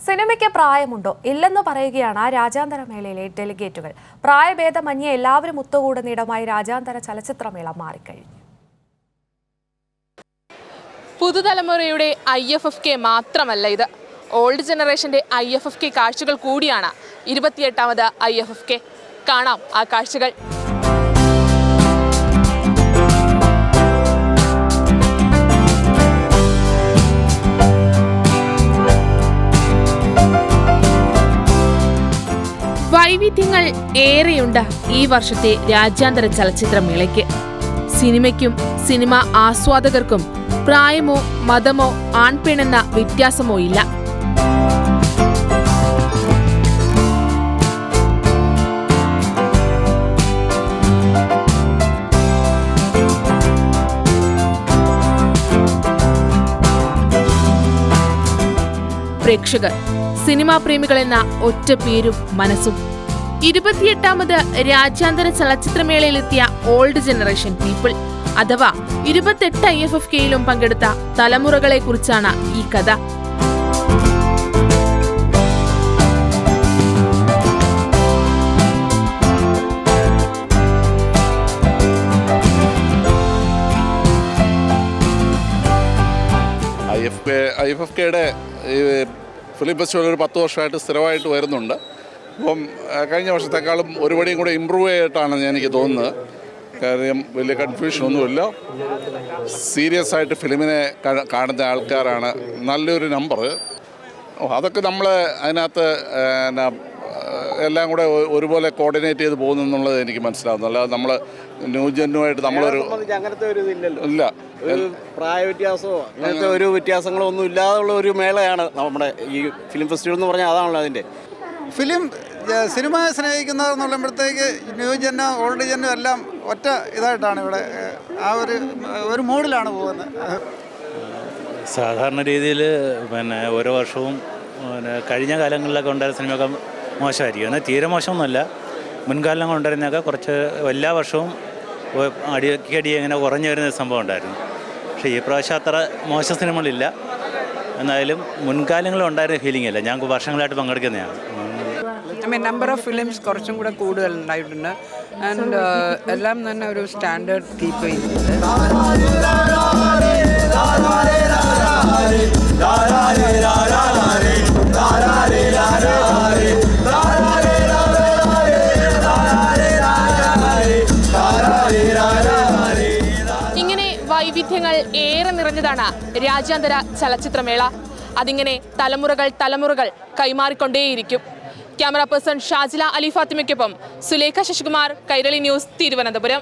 സിനിമയ്ക്ക് പ്രായമുണ്ടോ ഇല്ലെന്ന് പറയുകയാണ് രാജ്യാന്തര മേളയിലെ ഡെലിഗേറ്റുകൾ. പ്രായഭേദമന്യേ എല്ലാവരും ഒത്തുകൂടുന്നിടമായി രാജ്യാന്തര ചലച്ചിത്രമേള മാറിക്കഴിഞ്ഞു. പുതുതലമുറയുടെ IFFK മാത്രമല്ല ഇത്. ഓൾഡ് ജനറേഷന്റെ IFFK കാഴ്ചകൾ കൂടിയാണ് 28ാമത് IFFK. കാണാം ആ കാഴ്ചകൾ. വൈവിധ്യങ്ങൾ ഏറെയുണ്ട് ഈ വർഷത്തെ രാജ്യാന്തര ചലച്ചിത്രമേളയ്ക്ക്. സിനിമയ്ക്കും സിനിമ ആസ്വാദകർക്കും പ്രായമോ മതമോ ആൺപെണ്ണെന്ന വ്യത്യാസമോ ഇല്ല. പ്രേക്ഷകർ, സിനിമാ പ്രേമികൾ എന്ന ഒറ്റ പേരും മനസ്സും. 28ാമത് രാജ്യാന്തര ചലച്ചിത്രമേളയിലെത്തിയ ഓൾഡ് ജനറേഷൻ പീപ്പിൾ അഥവാ 28 IFFKയിലും പങ്കെടുത്ത തലമുറകളെ കുറിച്ചാണ് ഈ കഥ. IFFKയുടെ ഫിലിം ഫെസ്റ്റിവൽ ഒരു 10 വർഷമായിട്ട് സ്ഥിരമായിട്ട് വരുന്നുണ്ട്. അപ്പം കഴിഞ്ഞ വർഷത്തെക്കാളും ഒരുപടിയും കൂടെ ഇമ്പ്രൂവ് ആയിട്ടാണ് എനിക്ക് തോന്നുന്നത്. കാര്യം വലിയ കൺഫ്യൂഷനൊന്നുമില്ല. സീരിയസ് ആയിട്ട് ഫിലിമിനെ കാണുന്ന ആൾക്കാരാണ് നല്ലൊരു നമ്പർ. അതൊക്കെ നമ്മൾ അതിനകത്ത് എല്ലാം കൂടെ ഒരുപോലെ കോർഡിനേറ്റ് ചെയ്ത് പോകുന്നു എന്നുള്ളത് എനിക്ക് മനസ്സിലാവുന്നു. അല്ലാതെ നമ്മൾ ന്യൂജനുമായിട്ട് നമ്മളൊരു അങ്ങനത്തെ ഒരു ഇതില്ലല്ലോ, ഇല്ല, ഒരു പ്രായ വ്യത്യാസമോ അങ്ങനത്തെ ഒരു വ്യത്യാസങ്ങളോ ഒന്നും ഇല്ലാതുള്ള ഒരു മേളയാണ് നമ്മുടെ ഈ ഫിലിം ഫെസ്റ്റിവൽ എന്ന് പറഞ്ഞാൽ. അതാണല്ലോ അതിൻ്റെ സിനിമ സ്നേഹിക്കുന്നവർ എന്നുള്ളുമ്പോഴത്തേക്ക് ന്യൂജനും ഓൾഡ് ജനും എല്ലാം ഒറ്റ ഇതായിട്ടാണ് ഇവിടെ ആ ഒരു മൂഡിലാണ് പോകുന്നത്. സാധാരണ രീതിയിൽ ഓരോ വർഷവും കഴിഞ്ഞ കാലങ്ങളിലൊക്കെ ഉണ്ടായിരുന്ന സിനിമയൊക്കെ മോശമായിരിക്കും. എന്നാൽ തീരെ മോശമൊന്നുമല്ല. മുൻകാലങ്ങൾ ഉണ്ടായിരുന്നതൊക്കെ കുറച്ച് എല്ലാ വർഷവും അടിയടി ഇങ്ങനെ കുറഞ്ഞു വരുന്ന സംഭവം ഉണ്ടായിരുന്നു. പക്ഷേ ഈ പ്രാവശ്യം അത്ര മോശം സിനിമകളില്ല. എന്നാലും മുൻകാലങ്ങളിൽ ഉണ്ടായിരുന്ന ഫീലിംഗ് അല്ല. ഞാൻ വർഷങ്ങളായിട്ട് പങ്കെടുക്കുന്നതാണ്. നമ്പർ ഓഫ് ഫിലിംസ് കുറച്ചും കൂടെ കൂടുതൽ ഉണ്ടായിട്ടുണ്ട്. ആൻഡ് എല്ലാം തന്നെ ഒരു സ്റ്റാൻഡേർഡ് കീപ്പ് ചെയ്യുന്നുണ്ട്. ഇങ്ങനെ വൈവിധ്യങ്ങൾ ഏറെ നിറഞ്ഞതാണ് രാജ്യാന്തര ചലച്ചിത്രമേള. അതിങ്ങനെ തലമുറകൾ കൈമാറിക്കൊണ്ടേയിരിക്കും. ക്യാമറ പേഴ്സൺ ഷാജില അലി ഫാത്തിമയ്ക്കൊപ്പം സുലേഖ ശശികുമാർ, കൈരളി ന്യൂസ്, തിരുവനന്തപുരം.